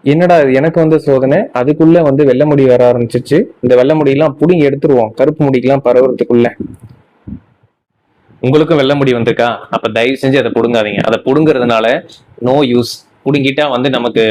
என்னடா இது எனக்கு வந்து சோதனை, அதுக்குள்ள வந்து வெள்ளை முடி வர ஆரம்பிச்சிச்சு. இந்த வெள்ளை முடியெல்லாம் புடுங்கி எடுத்துருவோம் கருப்பு முடிக்கெல்லாம் பரவுறதுக்குள்ள. உங்களுக்கும் வெள்ளை முடி வந்திருக்கா? அப்ப தயவு செஞ்சு அதை புடுங்காதீங்க. அதை புடுங்குறதுனால நோ யூஸ். புடுங்கிட்டா வந்து நமக்கு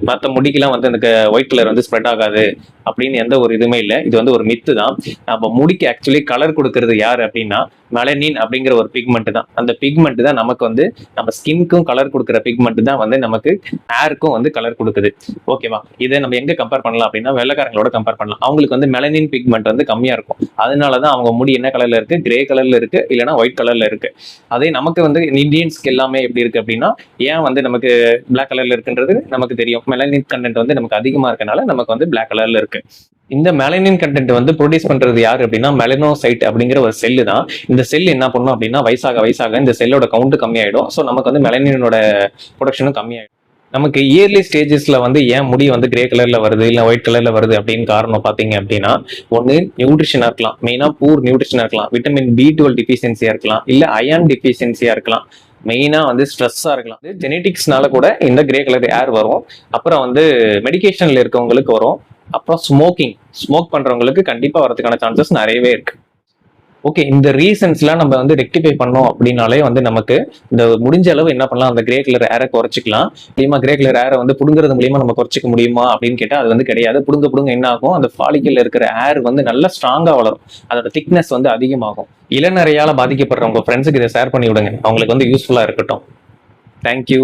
மற்ற முடிக்கெல்லாம் வந்து எனக்கு ஒயிட் கலர் வந்து ஸ்ப்ரெட் ஆகாது அப்படின்னு எந்த ஒரு இதுவுமே இல்லை. இது வந்து ஒரு மித்து தான். அப்போ முடிக்கு ஆக்சுவலி கலர் கொடுக்கறது யாரு அப்படின்னா மெலனின் அப்படிங்கிற ஒரு பிக்மெண்ட் தான். அந்த பிக்மெண்ட் தான் நமக்கு வந்து நம்ம ஸ்கின்க்கும் கலர் கொடுக்குற பிக்மெண்ட் தான் வந்து நமக்கு ஹேருக்கும் வந்து கலர் கொடுக்குது. ஓகேவா? இதை நம்ம எங்க கம்பேர் பண்ணலாம் அப்படின்னா வெள்ளைக்காரங்களோட கம்பேர் பண்ணலாம். அவங்களுக்கு வந்து மெலனின் பிக்மெண்ட் வந்து கம்மியா இருக்கும். அதனாலதான் அவங்க முடி என்ன கலர்ல இருக்கு, கிரே கலர்ல இருக்கு, இல்லைன்னா ஒயிட் கலர்ல இருக்கு. அதே நமக்கு வந்து இந்தியன்ஸ்க்கு எல்லாமே எப்படி இருக்கு அப்படின்னா, ஏன் வந்து நமக்கு பிளாக் கலர்ல இருக்குன்றது நமக்கு தெரியும். மெலனின் கண்டென்ட் வந்து நமக்கு அதிகமா இருக்கனால நமக்கு வந்து பிளாக் கலர்ல இருக்கு. இந்த மெலனின் கண்டென்ட் வந்து ப்ரொடியூஸ் பண்றது யாரு அப்படின்னா மெலனோசைட் அப்படிங்கிற ஒரு செல்லு தான். இந்த செல் என்ன பண்ணும் அப்படின்னா வயசாக வயசாக இந்த செல்லோட கவுண்ட் கம்மியாயிடும். ஸோ நமக்கு வந்து மெலனினோட ப்ரொடக்ஷனும் கம்மியாயிடும். நமக்கு இயர்லி ஸ்டேஜஸ்ல வந்து ஏன் முடி வந்து கிரே கலர்ல வருது இல்ல ஒயிட் கலர்ல வருது அப்படின்னு காரணம் பாத்தீங்க அப்படின்னா, ஒன்னு நியூட்ரிஷனா இருக்கலாம், மெயினா பூர் நியூட்ரிஷனா இருக்கலாம், விட்டமின் B12 டிஃபிஷியன்சியா இருக்கலாம், இல்ல அயன் டிஃபிஷியன்சியா இருக்கலாம், மெயினா வந்து ஸ்ட்ரெஸ்ஸா இருக்கலாம். ஜெனெட்டிக்ஸ்னால கூட இந்த கிரே கலர் ஏர் வரும். அப்புறம் வந்து மெடிகேஷன்ல இருக்கவங்களுக்கு வரும். அப்புறம் ஸ்மோக் பண்றவங்களுக்கு கண்டிப்பா வரதுக்கான சான்சஸ் நிறையவே இருக்கு. ஓகே, இந்த ரீசன்ஸ்லாம் நம்ம வந்து ரெக்டிஃபை பண்ணோம் அப்படின்னாலே வந்து நமக்கு இந்த முடிஞ்ச அளவு என்ன பண்ணலாம், அந்த கிரே கலர் ஏரை குறைச்சிக்கலாம். மூலியமா கிரே கலர் ஏரை வந்து புடுங்குறது மூலியமா நம்ம குறைச்சிக்க முடியுமா அப்படின்னு கேட்டா அது வந்து கிடையாது. புடுங்க என்ன ஆகும், அந்த ஃபாலிக்கல் இருக்கிற ஏர் வந்து நல்லா ஸ்ட்ராங்கா வளரும். அதோட திக்னஸ் வந்து அதிகமாகும். இளநரையால பாதிக்கப்படுற உங்க ஃப்ரெண்ட்ஸுக்கு இதை ஷேர் பண்ணி விடுங்க. அவங்களுக்கு வந்து யூஸ்ஃபுல்லா இருக்கட்டும். தேங்க்யூ.